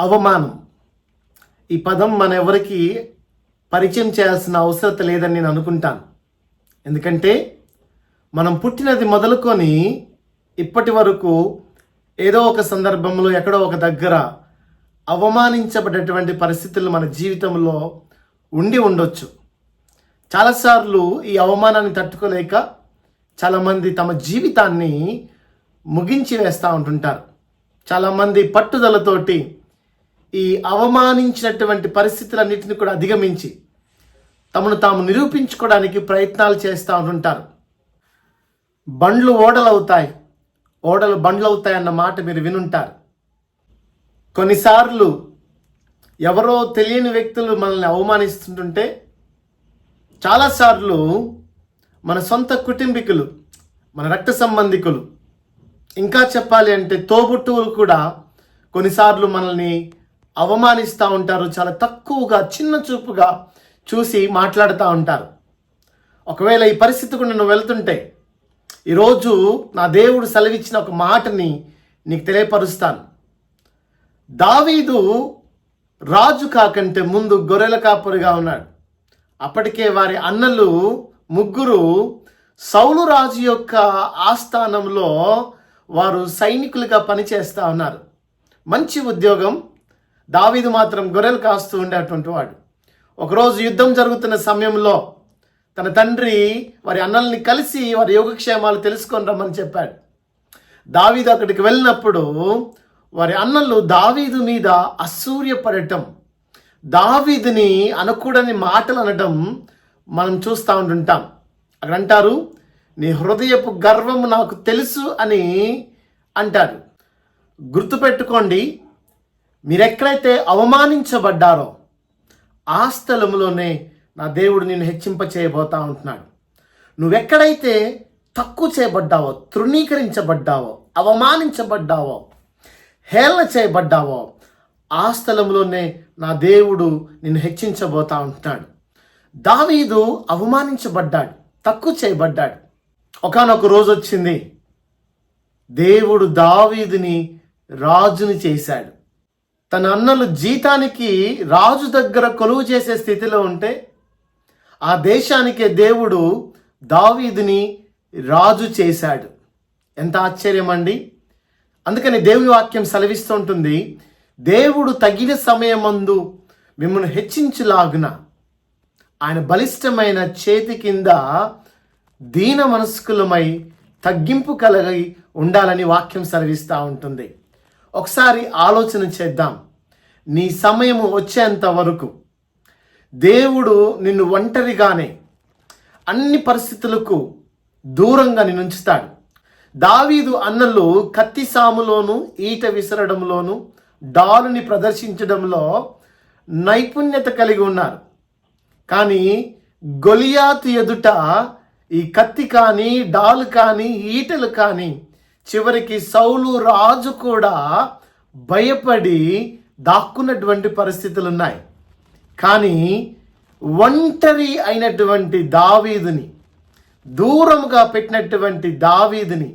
అవమానం. ఈ పదం మన ఎవరికి పరిచయం చేయాల్సిన అవసరం లేదని నేను అనుకుంటాను. ఎందుకంటే మనం పుట్టినది మొదలుకొని ఇప్పటి వరకు ఏదో ఒక సందర్భంలో ఎక్కడో ఒక దగ్గర అవమానించబడేటువంటి పరిస్థితులు మన జీవితంలో ఉండొచ్చు. చాలాసార్లు ఈ అవమానాన్ని తట్టుకోలేక చాలామంది తమ జీవితాన్ని ముగించి వేస్తూ ఉంటుంటారు. చాలామంది పట్టుదలతోటి ఈ అవమానించినటువంటి పరిస్థితులన్నింటినీ కూడా అధిగమించి తమను తాము నిరూపించుకోవడానికి ప్రయత్నాలు చేస్తూ ఉంటుంటారు. బండ్లు ఓడలవుతాయి, ఓడలు బండ్లు అవుతాయి అన్న మాట మీరు వినుంటారు. కొన్నిసార్లు ఎవరో తెలియని వ్యక్తులు మనల్ని అవమానిస్తుంటుంటే చాలాసార్లు మన సొంత కుటుంబీకులు, మన రక్త సంబంధికులు, ఇంకా చెప్పాలి అంటే తోబుట్టువులు కూడా కొన్నిసార్లు మనల్ని అవమానిస్తూ ఉంటారు. చాలా తక్కువగా, చిన్న చూపుగా చూసి మాట్లాడుతూ ఉంటారు. ఒకవేళ ఈ పరిస్థితి కూడా నువ్వు వెళ్తుంటే ఈరోజు నా దేవుడు సెలవిచ్చిన ఒక మాటని నీకు తెలియపరుస్తాను. దావీదు రాజు కాకంటే ముందు గొర్రెల కాపరిగా ఉన్నాడు. అప్పటికే వారి అన్నలు ముగ్గురు సౌలు రాజు యొక్క ఆస్థానంలో వారు సైనికులుగా పనిచేస్తూ ఉన్నారు. మంచి ఉద్యోగం. దావీదు మాత్రం గొర్రెలు కాస్తూ ఉండేటువంటి వాడు. ఒకరోజు యుద్ధం జరుగుతున్న సమయంలో తన తండ్రి వారి అన్నల్ని కలిసి వారి యోగక్షేమాలు తెలుసుకొని రమ్మని చెప్పాడు. దావీదు అక్కడికి వెళ్ళినప్పుడు వారి అన్నలు దావీదు మీద అసూర్యపడటం, దావీదుని అనకూడని మాటలు అనడం మనం చూస్తూ ఉంటుంటాం. అక్కడ అంటారు, నీ హృదయపు గర్వము నాకు తెలుసు అని అంటారు. గుర్తుపెట్టుకోండి, మీరెక్కడైతే అవమానించబడ్డారో ఆ స్థలంలోనే నా దేవుడు నిన్ను హెచ్చింప చేయబోతా ఉంటున్నాడు. నువ్వెక్కడైతే తక్కువ చేయబడ్డావో, తృణీకరించబడ్డావో, అవమానించబడ్డావో, హేళన చేయబడ్డావో ఆ స్థలంలోనే నా దేవుడు నిన్ను హెచ్చించబోతా ఉంటున్నాడు. దావీదు అవమానించబడ్డాడు, తక్కువ చేయబడ్డాడు. ఒకానొక రోజు వచ్చింది, దేవుడు దావీదుని రాజుని చేశాడు. తన అన్నలు జీతానికి రాజు దగ్గర కొలువు చేసే స్థితిలో ఉంటే ఆ దేశానికే దేవుడు దావీదుని రాజు చేశాడు. ఎంత ఆశ్చర్యం అండి! అందుకని దేవుని వాక్యం సెలవిస్తూ ఉంటుంది, దేవుడు తగిన సమయమందు మిమ్మల్ని హెచ్చించులాగున ఆయన బలిష్టమైన చేతి కింద దీన మనస్కులమై తగ్గింపు కలిగి ఉండాలని వాక్యం సెలవిస్తూ ఉంటుంది. ఒకసారి ఆలోచన చేద్దాం. నీ సమయము వచ్చేంత వరకు దేవుడు నిన్ను ఒంటరిగానే అన్ని పరిస్థితులకు దూరంగా నిన్ను ఉంచుతాడు. దావీదు అన్నలు కత్తి సాములోను, ఈట విసరడంలోను, డాలుని ప్రదర్శించడంలో నైపుణ్యత కలిగి ఉన్నారు. కానీ గొలియాతు ఎదుట ఈ కత్తి కానీ, డాలు కానీ, ఈటలు కానీ చివరికి సౌలు రాజు కూడా భయపడి దాక్కున్నటువంటి పరిస్థితులు ఉన్నాయి. కానీ ఒంటరి అయినటువంటి దావీదుని, దూరంగా పెట్టినటువంటి దావీదుని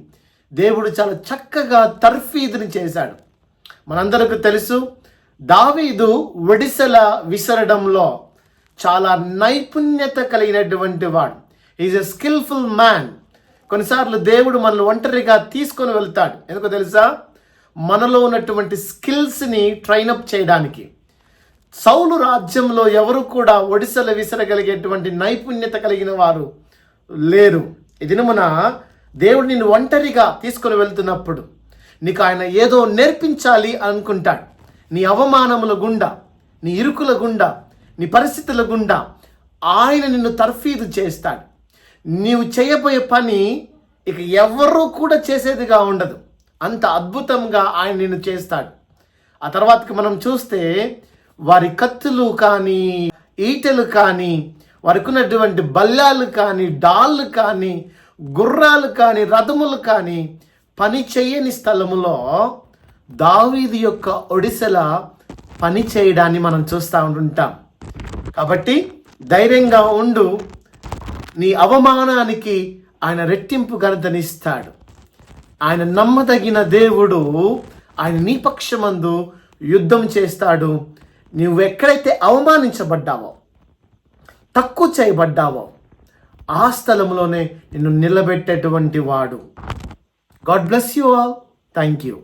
దేవుడు చాలా చక్కగా తర్ఫీదుని చేశాడు. మనందరికీ తెలుసు, దావీదు ఒడిసెల విసరడంలో చాలా నైపుణ్యత కలిగినటువంటి వాడు. Is a skilful man. కొన్నిసార్లు దేవుడు మనల్ని ఒంటరిగా తీసుకొని వెళ్తాడు. ఎందుకో తెలుసా? మనలో ఉన్నటువంటి స్కిల్స్ని ట్రైనప్ చేయడానికి. సౌలు రాజ్యంలో ఎవరు కూడా ఒడిసెల విసరగలిగేటువంటి నైపుణ్యత కలిగిన వారు లేరు. ఈ దినమున దేవుడు నిన్ను ఒంటరిగా తీసుకొని వెళ్తున్నప్పుడు నీకు ఆయన ఏదో నేర్పించాలి అనుకుంటాడు. నీ అవమానముల గుండా, నీ ఇరుకుల గుండా, నీ పరిస్థితుల గుండా ఆయన నిన్ను తర్ఫీదు చేస్తాడు. నీవు చేయబోయే పని ఇక ఎవరూ కూడా చేసేదిగా ఉండదు. అంత అద్భుతంగా ఆయన నిన్ను చేస్తాడు. ఆ తర్వాతకి మనం చూస్తే వారి కత్తులు కానీ, ఈటెలు కానీ, వారికి ఉన్నటువంటి బల్లాలు కానీ, డాళ్ళు కానీ, గుర్రాలు కానీ, రథములు కానీ పని చేయని స్థలములో దావీదు యొక్క ఒడిసెల పని చేయడాన్ని మనం చూస్తూ ఉంటుంటాం. కాబట్టి ధైర్యంగా ఉండు. నీ అవమానానికి ఆయన రెట్టింపు ఘనతనిస్తాడు. ఆయన నమ్మదగిన దేవుడు. ఆయన నీ పక్షమందు యుద్ధం చేస్తాడు. నువ్వు ఎక్కడైతే అవమానించబడ్డావో, తక్కువ చేయబడ్డావో, ఆ స్థలంలోనే నిన్ను నిలబెట్టేటువంటి వాడు. God bless you all. Thank you.